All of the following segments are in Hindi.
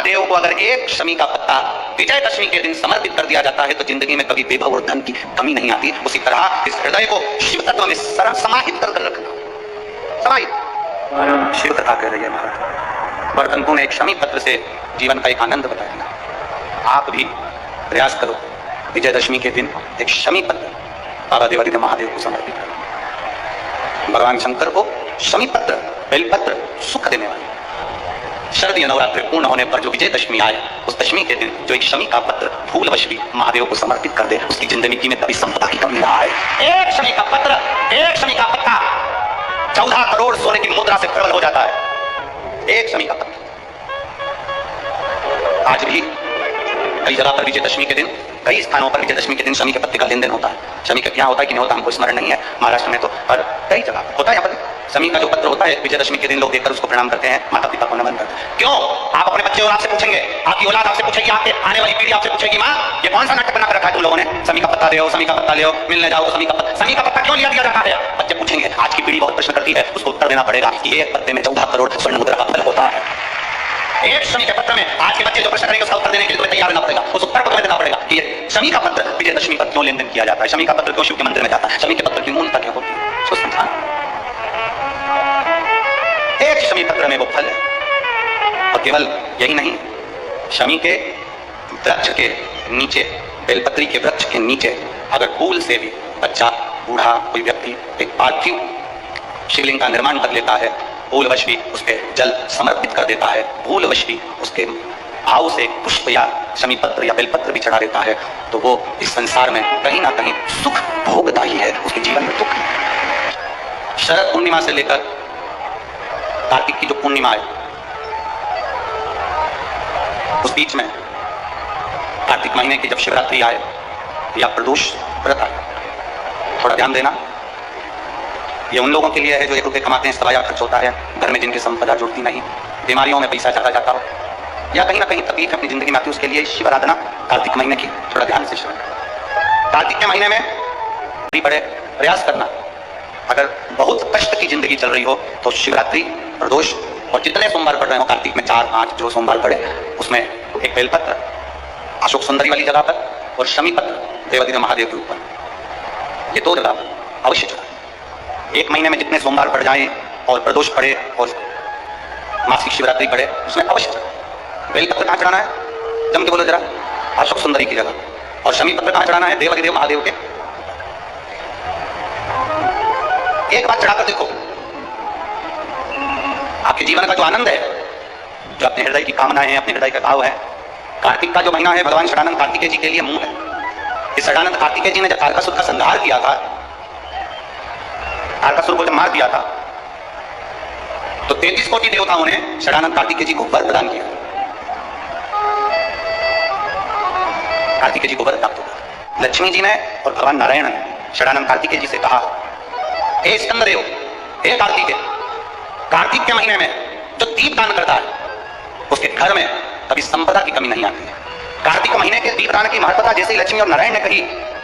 महादेव को अगर एक शमी का पत्ता विजयदशमी के दिन समर्पित कर दिया जाता है तो जिंदगी में कभी वैभव और धन की कमी नहीं आती। उसी तरह इस हृदय को शिव तत्व में समाहित कर रखना, समाहित। शिव कथा कह रही है महाराज। वर्तनपुर ने एक शमी पत्र से जीवन का एक आनंद बताया। आप भी प्रयास करो, विजयदशमी के दिन एक शमी पत्र बाबा देवादिदेव महादेव को समर्पित करो। भगवान शंकर को शमी पत्र, बेलपत्र सुख देने वाले। शरदीय नवरात्र पूर्ण होने पर जो विजयदशमी आए, उस दशमी के दिन जो एक शमी का पत्र भूलवश भी महादेव को समर्पित कर दे, उसकी जिंदगी में कभी संपदा की कमी ना आए। एक शमी का पत्र, एक शमी का पत्ता 14 करोड़ सोने की मुद्रा से प्रबल हो जाता है। एक शमी का पत्र। आज भी कई जगह पर विजयदशमी के दिन, कई स्थानों पर विजयदशमी के दिन शमी के पत्ते का लेन देन होता है। शमी का क्या होता है कि नहीं होता हमको स्मरण नहीं है, महाराष्ट्र में तो और कई जगह होता है। यहाँ पर शमी का जो पत्र होता है, विजयदशमी के दिन लोग देखकर उसको प्रणाम करते हैं, माता पिता को नमन करते हैं। क्यों? आप अपने बच्चे और आपसे पूछेंगे, आपकी औलाद आपसे पूछेगी, आपके आने वाली पीढ़ी आपसे पूछेगी, माँ ये कौन सा नाटक बना कर रखा है तुम लोगों ने? शमी का पत्ता ले, शमी का पत्ता ले, मिलने जाओ, शमी का पत्ता क्यों लिया दिया जाता है? बच्चे पूछेंगे। आज की पीढ़ी बहुत प्रश्न करती है, उसको उत्तर देना पड़ेगा कि एक पत्ते में 14 करोड़ स्वर्ण मुद्रा का फल होता है। एक शमी के पत्र में आज के बच्चे जो प्रश्न करेंगे उसका उत्तर देने के लिए तुम्हें तैयार रहना पड़ेगा। उस उत्तर को तुम्हें देना पड़ेगा कि ये शमी का पत्र विजयदशमी पर क्यों लेन देन किया जाता है, शमी का पत्र क्यों शिव के मंदिर में जाता है, शमी के पत्र की मूलता क्या होती है, उसको समझाना। एक शमी पत्र में वो फल है। और केवल यही नहीं, शमी के वृक्ष के नीचे, बेलपत्री के वृक्ष के नीचे अगर फूल से भी बच्चा, बूढ़ा, कोई व्यक्ति एक पार्थिव शिवलिंग का निर्माण कर लेता है, भूलवश भी उस पर जल समर्पित कर देता है, भूलवश भी उसके भाव से पुष्प या शमी पत्र या बेलपत्र भी चढ़ा देता है, तो वो इस संसार में कहीं ना कहीं सुख भोगता ही है, उसके जीवन में दुख नहीं। शरद पूर्णिमा से लेकर कार्तिक की जो पूर्णिमा है, उस बीच में कार्तिक महीने की जब शिवरात्रि आए या प्रदोष व्रत आए, थोड़ा ध्यान देना। ये उन लोगों के लिए है जो 1 रुपये कमाते हैं, सवाया खर्च होता है, घर में जिनकी संपदा जुड़ती नहीं, बीमारियों में पैसा चला जाता हो, या कहीं ना कहीं तकलीफ अपनी जिंदगी में आती है, उसके लिए शिव आराधना कार्तिक महीने की थोड़ा ध्यान से श्रवण। कार्तिक के महीने में भी बड़े प्रयास करना। अगर बहुत कष्ट की जिंदगी चल रही हो तो शिवरात्रि, प्रदोष और जितने सोमवार पड़ रहे हो कार्तिक में, 4-5 जो सोमवार पड़े, उसमें एक बेलपत्र अशोक सुंदरी वाली जगह पर और शमी पत्र देवादिदेव महादेव के ऊपर, ये 2 जगह अवश्य चढ़ाए। एक महीने में जितने सोमवार पड़ जाए और प्रदोष पड़े और मासिक शिवरात्रि पड़े, उसमें अवश्य चढ़ाए। बेलपत्र कहाँ चढ़ाना है? जम के बोलो जरा। अशोक सुंदरी की जगह। और शमी पत्र कहाँ चढ़ाना है? देवादिदेव महादेव के। एक बात चढ़ाकर देखो, आपके जीवन का जो आनंद है, जो अपने हृदय की कामनाएं हैं, अपने हृदय का भाव है, कार्तिक का जो महीना है भगवान षडानंद कार्तिकेय जी के लिए मूल है। इस षडानंद कार्तिकेय जी ने जब तारकासुर का संहार किया था, तारकासुर को जब मार दिया था, तो 33 कोटि देवताओं ने षडानंद कार्तिकेय जी को वर प्रदान किया। कार्तिकेय जी को वर प्राप्त हुआ। लक्ष्मी जी ने और भगवान नारायण ने षडानंद कार्तिकेय जी से कहा, हे स्कंददेव, हे कार्तिकेय, कार्तिक के महीने में जो दीप दान करता है उसके घर में कभी संपदा की कमी नहीं आती है। कार्तिक महीने के दीपदान की महत्वता जैसे ही लक्ष्मी और नारायण ने कही,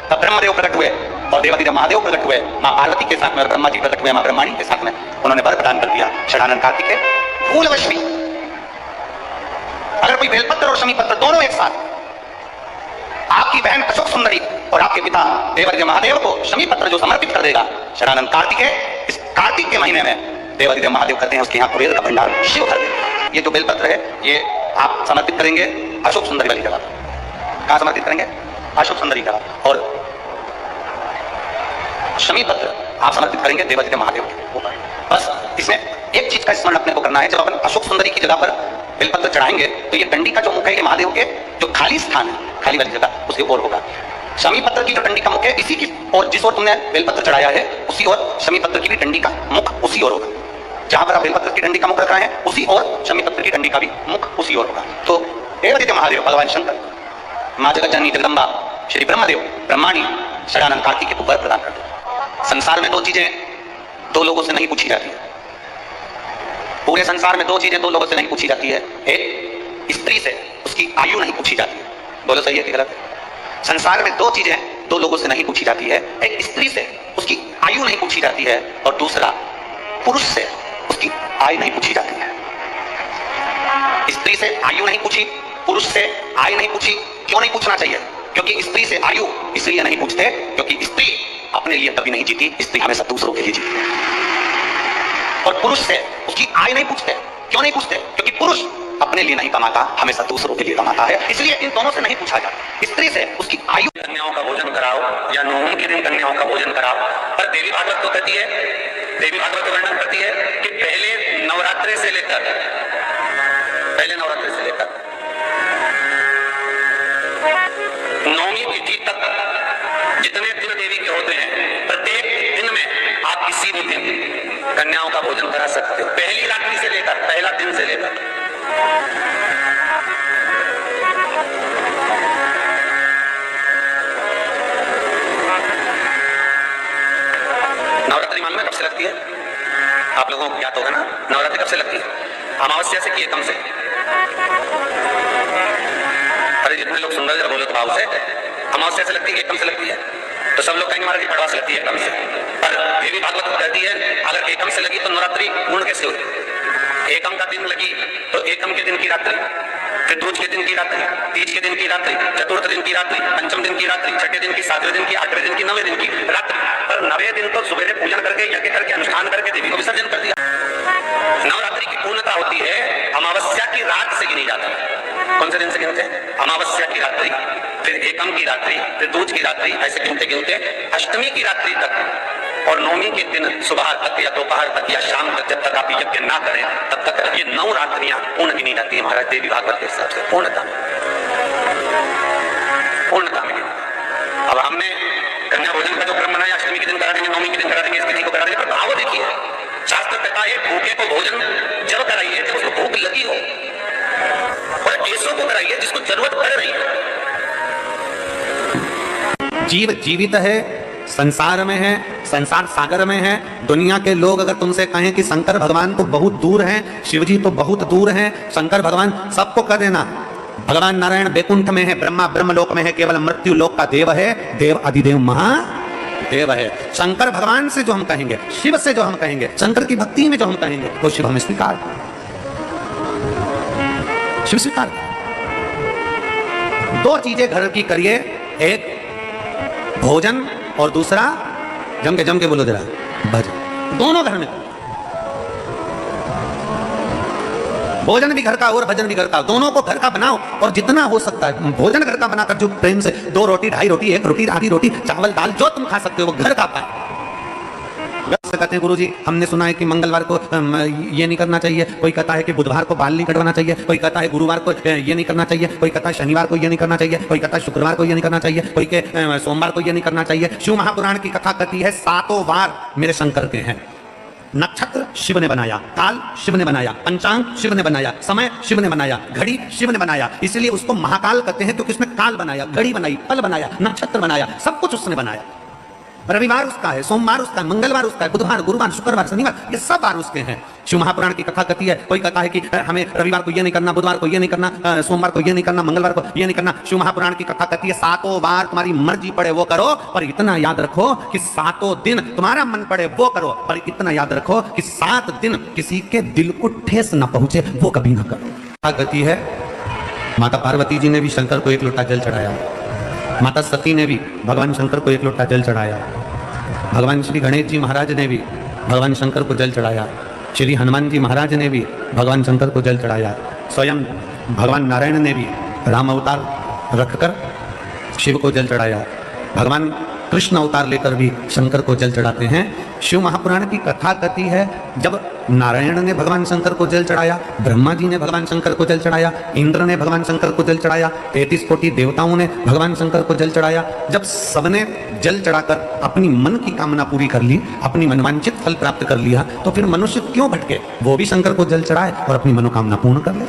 तब ब्रह्मदेव प्रकट हुए और देवादिदेव महादेव प्रकट हुए, मां पार्वती के साथ में, और ब्रह्मा जी प्रकट हुए मां ब्रह्माणी के साथ में। उन्होंने वर प्रदान कर दिया षडानंद कार्तिकेय। भूलवश भी अगर कोई बेलपत्र और शमी पत्र दोनों एक साथ, आपकी बहन अशोक सुंदरी और आपके पिता देवादिदेव महादेव को शमी पत्र जो समर्पित कर देगा षडानंद कार्तिकेय, इस कार्तिक के महीने में देवादिदेव महादेव कहते हैं उसके यहाँ कुबेर का भंडार शिव भर देगा। ये जो बेलपत्र है ये आप समर्पित करेंगे अशोक सुंदरी वाली जगह पर। कहाँ समर्पित करेंगे? अशोक सुंदरी जगह। और शमी पत्र आप समर्पित करेंगे देवादिदेव महादेव के ऊपर। बस इसमें एक चीज का स्मरण अपने को करना है, जब अपन अशोक सुंदरी की जगह पर बेलपत्र चढ़ाएंगे तो ये डंडी का जो मुख है ये महादेव के जो खाली स्थान है, खाली वाली जगह, उसके ओर होगा। शमी पत्र की जो डंडी का मुख है, इसी की और जिस ओर तुमने बेलपत्र चढ़ाया है उसी ओर शमी पत्र की भी डंडी का मुख उसी ओर होगा। जहां पर आप बेलपत्र की डंडी का मुख रख रहे हैं उसी ओर शमी पत्र की डंडी का भी मुख उसी ओर होगा। तो देवादिदेव महादेव, भगवान शंकर, मां जगत जननी जगदम्बा, श्री ब्रह्मदेव, ब्रह्माणी षडानंद कार्तिकेय को वर प्रदान करते हैं। संसार में 2 चीजें 2 लोगों से नहीं पूछी जाती है। पूरे संसार में 2 चीजें 2 लोगों से नहीं पूछी जाती है। एक, स्त्री से उसकी आयु नहीं पूछी जाती है। बोलो सही है कि गलत है? संसार में 2 चीजें 2 लोगों से नहीं पूछी जाती है। एक, स्त्री से उसकी आयु नहीं पूछी जाती है, और दूसरा, पुरुष से उसकी आय नहीं पूछी जाती है। स्त्री से आयु नहीं पूछी, पुरुष से आयु नहीं पूछी। क्यों नहीं पूछना चाहिए? क्योंकि स्त्री से आयु इसलिए नहीं पूछते क्योंकि स्त्री अपने लिए कभी नहीं जीती, स्त्री हमेशा दूसरों के लिए जीती। और पुरुष से उसकी आय नहीं पूछते। क्यों नहीं पूछते? क्योंकि पुरुष अपने लिए नहीं कमाता, हमेशा दूसरों के लिए कमाता है, इसलिए इन दोनों से नहीं पूछा जाता। स्त्री से उसकी आयु। कन्याओं का भोजन कराओ या नवमी के दिन कन्याओं का भोजन कराओ। पर देवी भागवत तो कहती है, देवी भागवत तो वर्णन करती है कि पहले नवरात्रि से लेकर नवमी तिथि तक जितने दिन देवी के होते हैं, प्रत्येक दिन में आप किसी भी दिन कन्याओं का भोजन करा सकते हो, पहली रात्रि से लेकर, पहला दिन से लेकर। नवरात्रि मालूम है कब से लगती है? आप लोगों को ज्ञात होगा ना, नवरात्रि कब से लगती है? अमावस्या से की एकम से। अरे जितने लोग सुन रहे बोलो तो भाव से, अमावस्या से लगती है, एकम से लगती है। तो सब लोग कहेंगे महाराज पड़वा से लगती है, एकम से। पर देवी भागवत कहती है अगर एकम से लगी तो नवरात्रि पूर्ण कैसे हुई? एकम का दिन लगी तो एकम के दिन की रात्रि, फिर दूज के दिन की रात्रि, तीज के दिन की रात्रि, चतुर्थ दिन की रात्रि, पंचम दिन की रात्रि, छठे दिन की, सातवें दिन की, आठवें दिन की, नवे दिन की रात्रि। पर नवे दिन तो सुबह पूजन करके, यज्ञ करके, अनुष्ठान करके देवी को विसर्जन कर दिया। नवरात्रि की पूर्णता होती है अमावस्या की रात से गिनी जाता है। कौन से दिन से गिनते हैं? अमावस्या की रात्रि, फिर एकम की रात्रि, फिर दूज की रात्रि, ऐसे गिनते गिनते अष्टमी की रात्रि तक और नवमी के दिन सुबह तक या दोपहर तक या शाम तक, जब तक आप यज्ञ ना करें तब तक ये 9 रात्रियां पूर्ण गिनी जाती है महाराज देवी भागवत के हिसाब से। पूर्णता में। अब हमने कन्या भोजन का जो क्रम बनाया, अष्टमी के दिन करा देंगे, नवमी के दिन करा देंगे, इस तिथि को करा देंगे, पर भाव देखिए शास्त्र कहता है भूखे को भोजन जब कराइए जब उसको भूख लगी हो, और ऐसों को कराइए जिसको जरूरत पड़ रही है। जीव जीवित है, संसार में है, संसार सागर में है। दुनिया के लोग अगर तुमसे कहें कि शंकर भगवान तो बहुत दूर हैं, शिव जी तो बहुत दूर हैं, शंकर भगवान, सबको कह देना भगवान नारायण वैकुंठ में है, ब्रह्मा ब्रह्मलोक में है, केवल मृत्यु लोक का देव है, देव अधिदेव महादेव है। शंकर भगवान से जो हम कहेंगे, शिव से जो हम कहेंगे, शंकर की भक्ति में जो हम कहेंगे, वो शिव हमें स्वीकार, शिव स्वीकार। 2 चीजें घर की करिए, एक भोजन और दूसरा जम के बोलो जरा भजन। दोनों घर में, भोजन भी घर का और भजन भी घर का, दोनों को घर का बनाओ। और जितना हो सकता है भोजन घर का बनाकर जो प्रेम से 2 रोटी, 2.5 रोटी, 1 रोटी, आधी रोटी, चावल दाल जो तुम खा सकते हो वो घर का पाए। कहते हैं गुरुजी हमने सुना है कि मंगलवार को ये नहीं करना चाहिए, कोई कहता है कि बुधवार को बाल नहीं कटवाना चाहिए, कोई कहता है गुरुवार को ये नहीं करना चाहिए, कोई कहता है शनिवार को ये नहीं करना चाहिए, कोई कहता है शुक्रवार को ये नहीं करना चाहिए, कोई के सोमवार को ये नहीं करना चाहिए। शिव महापुराण की कथा कहती है 7 वार मेरे शंकर के हैं। नक्षत्र शिव ने बनाया, काल शिव ने बनाया, पंचांग शिव ने बनाया, समय शिव ने बनाया, घड़ी शिव ने बनाया, इसलिए उसको महाकाल कहते हैं क्योंकि उसने काल बनाया, घड़ी बनाई, पल बनाया, नक्षत्र बनाया, सब कुछ उसने बनाया। रविवार उसका है, सोमवार उसका है, मंगलवार उसका है, बुधवार, गुरुवार, शुक्रवार, शनिवार, ये सब वार उसके हैं। शिव महापुराण की कथा कहती है, कोई कहता है कि हमें रविवार को ये नहीं करना, बुधवार को ये नहीं करना, सोमवार को ये नहीं करना, मंगलवार को ये नहीं करना। शिव महापुराण की कथा कहती है 7 वार तुम्हारी मर्जी पड़े वो करो, पर इतना याद रखो कि 7 दिन तुम्हारा मन पड़े वो करो, पर इतना याद रखो कि 7 दिन किसी के दिल को ठेस न पहुंचे वो कभी ना करो। कथा कहती है माता पार्वती जी ने भी शंकर को 1 लोटा जल चढ़ाया, माता सती ने भी भगवान शंकर को 1 लोटा जल चढ़ाया, भगवान श्री गणेश जी महाराज ने भी भगवान शंकर को जल चढ़ाया, श्री हनुमान जी महाराज ने भी भगवान शंकर को जल चढ़ाया, स्वयं भगवान नारायण ने भी राम अवतार रखकर शिव को जल चढ़ाया, भगवान कृष्ण अवतार लेकर भी शंकर को जल चढ़ाते हैं। शिव महापुराण की कथा कहती है जब नारायण ने भगवान शंकर को जल चढ़ाया, ब्रह्मा जी ने भगवान शंकर को जल चढ़ाया, इंद्र ने भगवान शंकर को जल चढ़ाया, 33 कोटि देवताओं ने भगवान शंकर को जल चढ़ाया, जब सबने जल चढ़ाकर अपनी मन की कामना पूरी कर ली, अपनी मनवांछित फल प्राप्त कर लिया, तो फिर मनुष्य क्यों भटके, वो भी शंकर को जल चढ़ाए और अपनी मनोकामना पूर्ण कर ले।